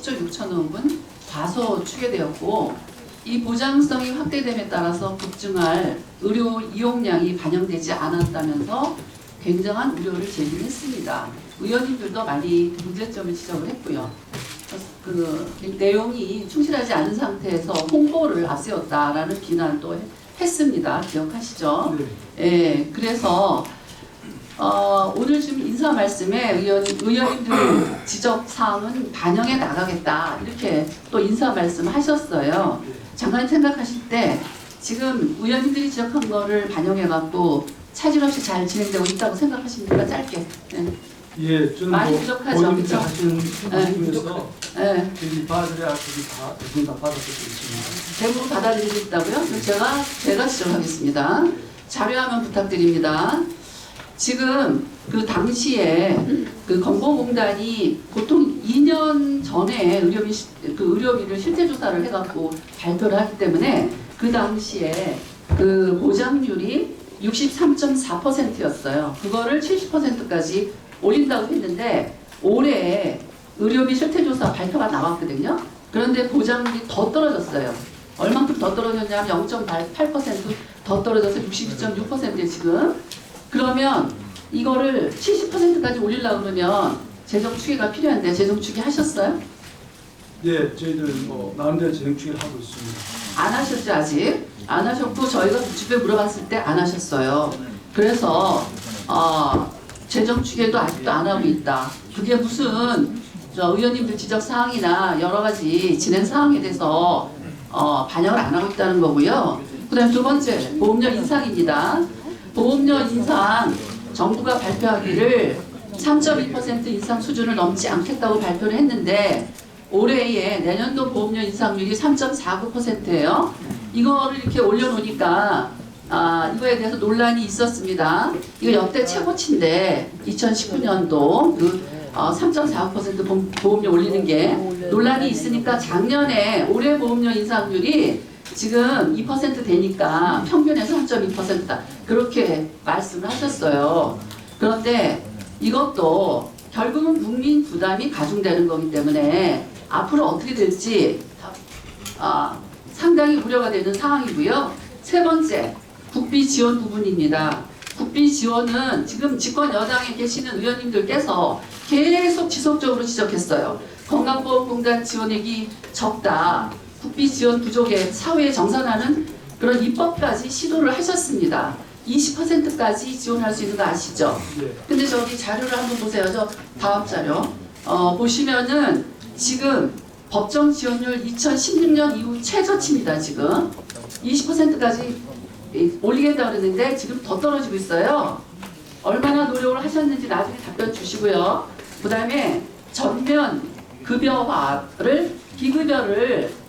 6천억 원 과소 추계되었고, 이 보장성이 확대됨에 따라서 급증할 의료 이용량이 반영되지 않았다면서 굉장한 우려를 제기했습니다. 의원님들도 많이 문제점을 지적을 했고요. 그 내용이 충실하지 않은 상태에서 홍보를 앞세웠다라는 비난도 했습니다. 기억하시죠? 네. 예, 그래서 오늘 지금 인사 말씀에 의원님들 지적 사항은 반영해 나가겠다 이렇게 또 인사 말씀하셨어요. 잠깐 생각하실 때 지금 의원님들이 지적한 거를 반영해 갖고 차질 없이 잘 진행되고 있다고 생각하십니까? 짧게. 네. 예, 좀 많이 뭐 부족하죠, 본인들 그쵸? 하시는 중에서 네. 여기 받으랴 저기 다 대부분 다 받았을 수 있습니다. 대부분 받아들이고 있다고요? 그럼 제가 지적하겠습니다. 자료화면 부탁드립니다. 지금 그 당시에 그 건보공단이 보통 2년 전에 의료비를 실태조사를 해갖고 발표를 하기 때문에 그 당시에 그 보장률이 63.4%였어요. 그거를 70%까지 올린다고 했는데 올해 의료비 실태조사 발표가 나왔거든요. 그런데 보장률이 더 떨어졌어요. 얼만큼 더 떨어졌냐면 0.8% 더 떨어져서 62.6%에 지금. 그러면 이거를 70%까지 올리려고 그러면 재정 추계가 필요한데 재정 추계 하셨어요? 예, 저희들 뭐 나름대로 재정 추계를 하고 있습니다. 안 하셨죠 아직? 안 하셨고 저희가 주변에 물어봤을 때 안 하셨어요. 그래서 재정 추계도 아직도 안 하고 있다. 그게 무슨 의원님들 지적 사항이나 여러 가지 진행 사항에 대해서 반영을 안 하고 있다는 거고요. 그다음 두 번째 보험료 인상입니다. 보험료 인상 정부가 발표하기를 3.2% 인상 수준을 넘지 않겠다고 발표를 했는데 올해의 내년도 보험료 인상률이 3.49%예요. 이거를 이렇게 올려놓으니까 이거에 대해서 논란이 있었습니다. 이거 역대 최고치인데 2019년도 그 3.49% 보험료 올리는 게 논란이 있으니까 작년에 올해 보험료 인상률이 지금 2% 되니까 평균에서 3.2%다. 그렇게 말씀을 하셨어요. 그런데 이것도 결국은 국민 부담이 가중되는 거기 때문에 앞으로 어떻게 될지 상당히 우려가 되는 상황이고요. 세 번째, 국비 지원 부분입니다. 국비 지원은 지금 집권 여당에 계시는 의원님들께서 계속 지속적으로 지적했어요. 건강보험공단 지원액이 적다. 국비 지원 부족에 사회에 정산하는 그런 입법까지 시도를 하셨습니다. 20%까지 지원할 수 있는 거 아시죠? 예. 근데 저기 자료를 한번 보세요. 저 다음 자료. 보시면은 지금 법정 지원율 2016년 이후 최저치입니다. 지금 20%까지 올리겠다고 그랬는데 지금 더 떨어지고 있어요. 얼마나 노력을 하셨는지 나중에 답변 주시고요. 그 다음에 전면 급여화를 비급여를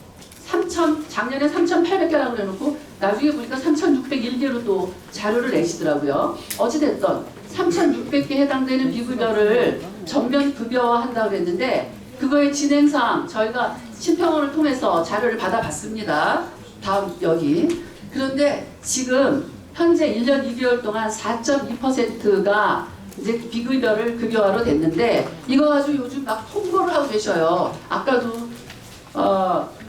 작년에 3,800개라고 해놓고 나중에 보니까 3,601개로 또 자료를 내시더라고요. 어찌됐든 3,600개 해당되는 비급여를 전면 급여화한다고 그랬는데 그거의 진행상 저희가 심평원을 통해서 자료를 받아봤습니다. 다음 여기. 그런데 지금 현재 1년 2개월 동안 4.2%가 이제 비급여를 급여화로 됐는데 이거 가지고 요즘 막 홍보를 하고 계셔요. 아까도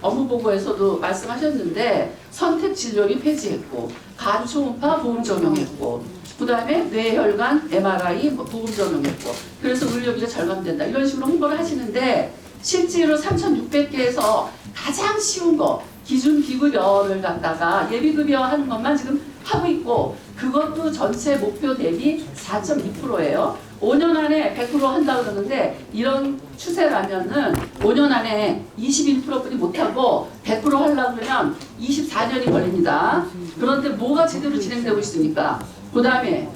업무보고에서도 말씀하셨는데 선택 진료비 폐지했고 간 초음파 보험 적용했고 그 다음에 뇌혈관 MRI 보험 적용했고 그래서 의료비가 절감된다 이런 식으로 홍보를 하시는데 실제로 3,600개에서 가장 쉬운 거 기준 비급여를 갖다가 예비급여 하는 것만 지금 하고 있고 그것도 전체 목표 대비 4.2%예요. 5년 안에 100% 한다고 그러는데 이런 추세라면은 5년 안에 21%뿐이 못하고 100% 하려고 그러면 24년이 걸립니다. 그런데 뭐가 제대로 진행되고 있습니까? 그 다음에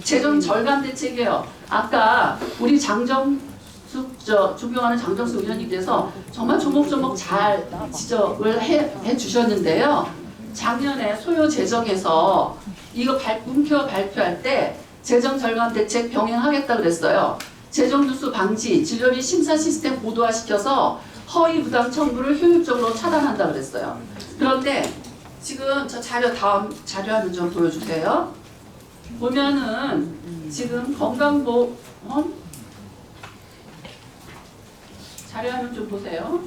재정 절감 대책이에요. 아까 우리 존경하는 장정숙 의원님께서 정말 조목조목 잘 지적을 해 주셨는데요. 작년에 소요 재정에서 이거 문표 발표할 때 재정 절감 대책 병행하겠다 그랬어요. 재정 누수 방지, 진료비 심사 시스템 고도화시켜서 허위 부담 청구를 효율적으로 차단한다 그랬어요. 그런데 지금 저 다음 자료 화면 좀 보여주세요. 보면은 지금 건강보험 자료화면 좀 보세요.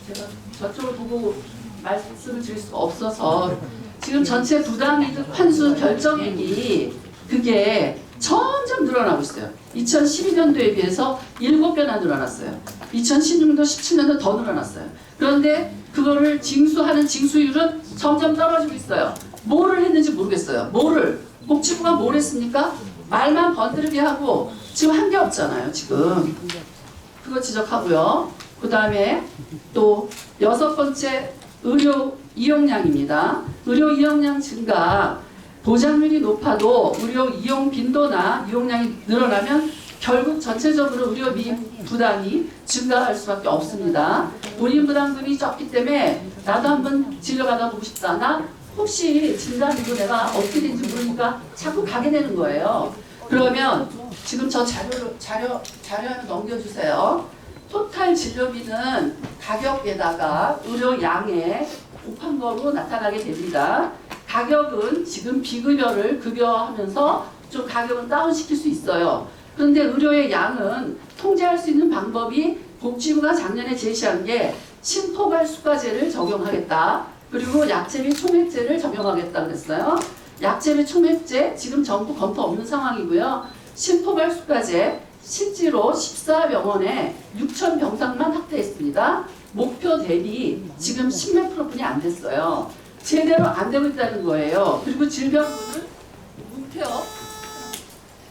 제가 저쪽을 보고 말씀을 드릴 수가 없어서 지금 전체 부당이득 환수 결정액이 그게 점점 늘어나고 있어요. 2012년도에 비해서 7배나 늘어났어요. 2016년도, 17년도 더 늘어났어요. 그런데 그거를 징수하는 징수율은 점점 떨어지고 있어요. 뭐를 했는지 모르겠어요. 복지부가 뭘 했습니까? 말만 번드르게 하고 지금 한 게 없잖아요. 지금 그거 지적하고요. 그 다음에 또 6번째 의료 이용량입니다. 의료 이용량 증가, 보장률이 높아도 의료 이용 빈도나 이용량이 늘어나면 결국 전체적으로 의료비 부담이 증가할 수밖에 없습니다. 본인 부담금이 적기 때문에 나도 한번 진료받아보고 싶다. 나 혹시 진단이고 내가 어떻게 된지 모르니까 자꾸 가게 되는 거예요. 그러면 지금 저 자료 하나 넘겨주세요. 토탈 진료비는 가격에다가 의료 양에 곱한 거로 나타나게 됩니다. 가격은 지금 비급여를 급여하면서 좀 가격은 다운시킬 수 있어요. 그런데 의료의 양은 통제할 수 있는 방법이 복지부가 작년에 제시한 게 심포괄수가제를 적용하겠다. 그리고 약제 및 총액제를 적용하겠다 그랬어요. 약제 및 총액제 지금 정부 검토 없는 상황이고요. 심포괄수가제 실제로 14병원에 6천 병상만 확대했습니다. 목표 대비 지금 10몇 프로뿐이 안 됐어요. 제대로 안 되고 있다는 거예요. 그리고 질병부는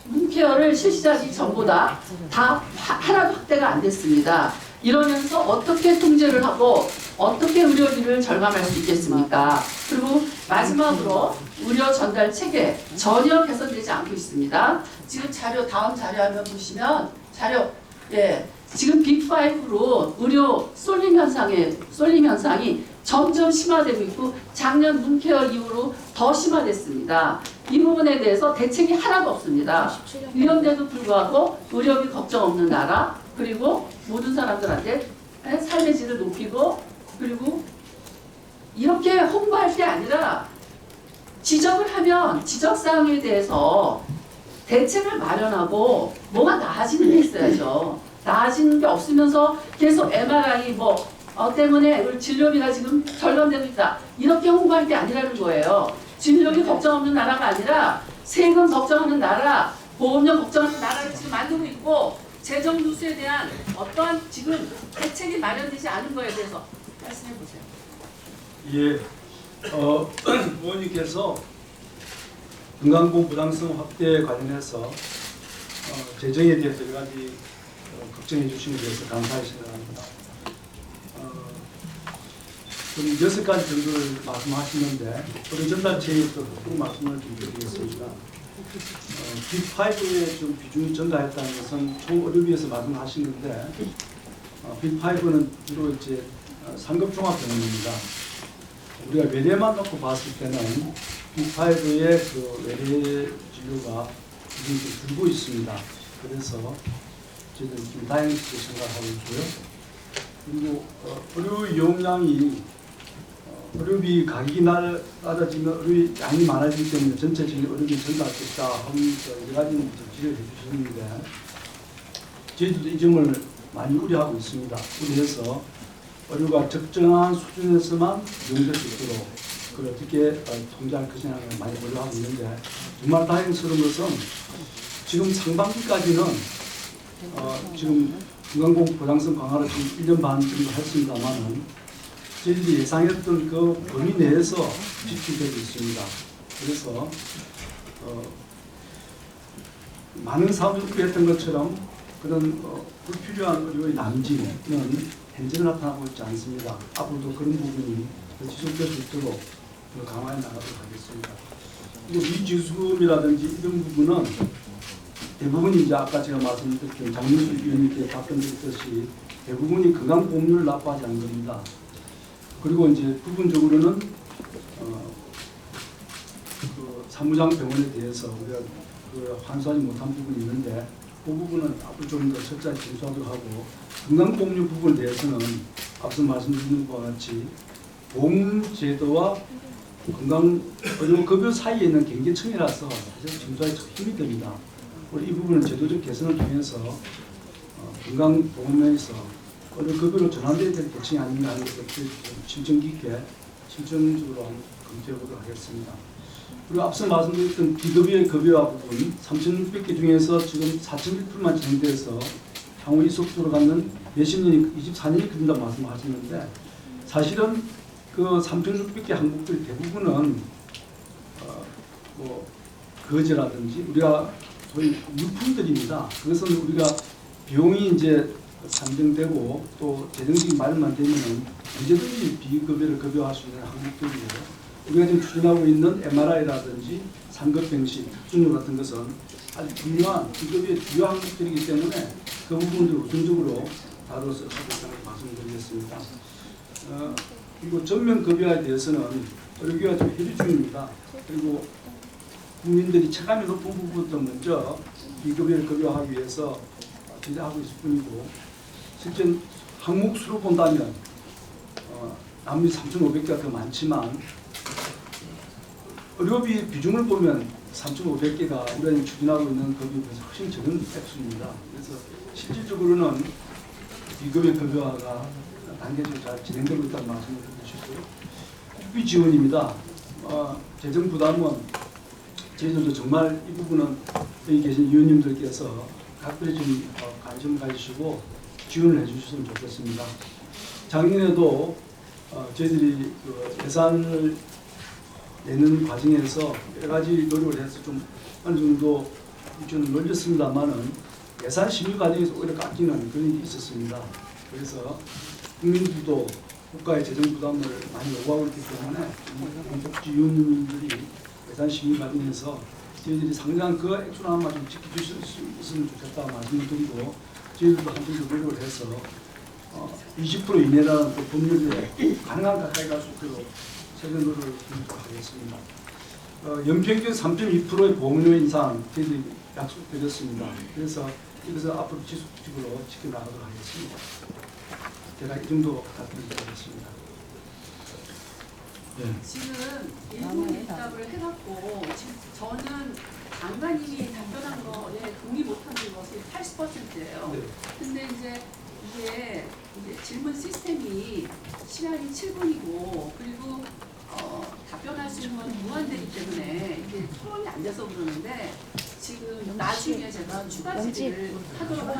문케어를 실시하기 전보다 다 하나도 확대가 안 됐습니다. 이러면서 어떻게 통제를 하고 어떻게 의료비를 절감할 수 있겠습니까? 그리고 마지막으로 의료 전달 체계 전혀 개선되지 않고 있습니다. 지금 다음 자료 화면 보시면 지금 빅5로 의료 쏠림 현상이 점점 심화되고 있고 작년 문케어 이후로 더 심화됐습니다. 이 부분에 대해서 대책이 하나도 없습니다. 이런데도 불구하고 의료비 걱정 없는 나라, 그리고 모든 사람들한테 삶의 질을 높이고, 그리고 이렇게 홍보할 게 아니라 지적을 하면 지적사항에 대해서 대책을 마련하고 뭐가 나아지는 게 있어야죠. 나아지는 게 없으면서 계속 MRI 때문에 진료비가 지금 절감되고 있다. 이렇게 홍보할 게 아니라는 거예요. 진료비 걱정 없는 나라가 아니라 세금 걱정하는 나라, 보험료 걱정하는 나라를 지금 만들고 있고, 재정 누수에 대한 어떠한 지금 대책이 마련되지 않은 거에 대해서 말씀해 보세요. 예, 의원님께서 건강보험 부당성 확대에 관련해서 재정에 대해서 여러 가지 걱정해 주신 것에 대해서 감사히 생각합니다. 좀 6가지 정도를 말씀하시는데 오늘 전달체에서 꼭 말씀을 좀 드리겠습니다. 빅5의 좀 비중이 증가했다는 것은 총 의료비에서 말씀하시는데 빅5는 주로 이제 상급종합병원입니다. 우리가 외래만 놓고 봤을 때는 빅5의 그 외래 진료가 비중이 좀 줄고 있습니다. 그래서 저희는 좀 다행스럽게 생각하고 있고요. 그리고 의료 이용량이 의료비 가격이 낮아지면 의료 양이 많아지기 때문에 전체적인 의료비 증가하겠다 하면서 여러 가지 지적해 주셨는데 저희들도 이 점을 많이 우려하고 있습니다. 우려해서 의료가 적정한 수준에서만 이용될 수 있도록 그걸 어떻게 통제할 것이냐를 많이 고려하고 있는데, 정말 다행스러운 것은 지금 상반기까지는 지금 건강보험 보장성 강화를 지금 1년 반 정도 했습니다만은 저희들이 예상했던 그 범위 내에서 집중되고 있습니다. 그래서 많은 사람들이 우려했던 것처럼 그런 불필요한 의료의 남진은 현재는 나타나고 있지 않습니다. 앞으로도 그런 부분이 지속될 수 있도록 강화해 나가도록 하겠습니다. 그리고 위지수금이라든지 이런 부분은 대부분이 이제 아까 제가 말씀드린 장민수 위원님께 답변드렸듯이 대부분이 건강보험료를 납부하지 않는 겁니다. 그리고 이제 부분적으로는 그 사무장 병원에 대해서 우리가 환수하지 못한 부분이 있는데 그 부분은 앞으로 좀 더 철저히 진수하도록 하고, 건강보험료 부분에 대해서는 앞서 말씀드린 바와 같이 보험제도와 건강의료급여 사이에 있는 경계층이라서 사실 진수하기 참 힘이 듭니다. 우리 이 부분은 제도적 개선을 통해서 건강보험에서 어느 급여로 전환돼야 될 계층이 아닌가 하는 것을 심층 깊게 실증적으로 한번 검토해보도록 하겠습니다. 그리고 앞서 말씀드렸던 비급여의 급여화 부분 3,600개 중에서 지금 4,100%만 진행돼서 향후 이 속도로 가면 몇십 년이 24년이 걸린다고 말씀하셨는데 사실은 그 3,600개 항목들 대부분은 뭐 거제라든지 우리가 소위 유품들입니다. 그것은 우리가 비용이 이제 산정되고 또 재정적인 마련만 되면 언제든지 비급여를 급여할 수 있는 항목들이고 우리가 지금 추진하고 있는 MRI라든지 상급병실, 특준료 같은 것은 아주 중요한 비급여의 주요 항목들이기 때문에 그 부분들 우선적으로 다뤄서 하겠다고 말씀드리겠습니다. 그리고 전면 급여에 대해서는 의료계가 좀 협의 중입니다. 그리고 국민들이 체감이 높은 부분부터 먼저 비급여를 급여하기 위해서 기대하고 있을 뿐이고 실제 항목 수로 본다면 아무리 3,500개가 더 많지만 의료비 비중을 보면 3,500개가 우리가 추진하고 있는 급여에 비해서 훨씬 적은 액수입니다. 그래서 실질적으로는 비급여 급여화가 단계적으로 잘 진행되고 있다는 말씀을 드리고 싶고요. 국비 지원입니다. 재정 부담은 저희들도 정말 이 부분은 여기 계신 위원님들께서 각별히 좀 관심을 가지시고 지원을 해주셨으면 좋겠습니다. 작년에도 저희들이 그 예산을 내는 과정에서 여러 가지 노력을 해서 좀 어느 정도 좀 늘렸습니다만은 예산 심의 과정에서 오히려 깎이는 그런 일이 있었습니다. 그래서 국민들도 국가의 재정 부담을 많이 요구하고 있기 때문에 복지위원님들이 예산 심의 과정에서 저희들이 상당한 그 액수 하나만 좀 지켜주실 수 있으면 좋겠다 말씀을 드리고 저희들도 한번 더 노력을 해서 20% 이내라는 그 법률에 가능한 가까이 갈 수 있도록 최근 노력을 기울이도록 하겠습니다. 연평균 3.2%의 보험료 인상 저희들이 약속드렸습니다. 그래서 이것을 앞으로 지속적으로 지켜나가도록 하겠습니다. 제가 이 정도 부탁드리겠습니다. 네. 지금 일부 입답을 해갖고 지금 저는 장관님이 답변한 거에 동의 못하는 것이 80%예요. 네. 근데 이제 이게 질문 시스템이 시간이 7분이고 그리고 답변할 수 있는 건 무한대이기 때문에 이게 토론이 안 돼서 그러는데 지금 나중에 제가 추가 질의를 하도록 하겠습니다.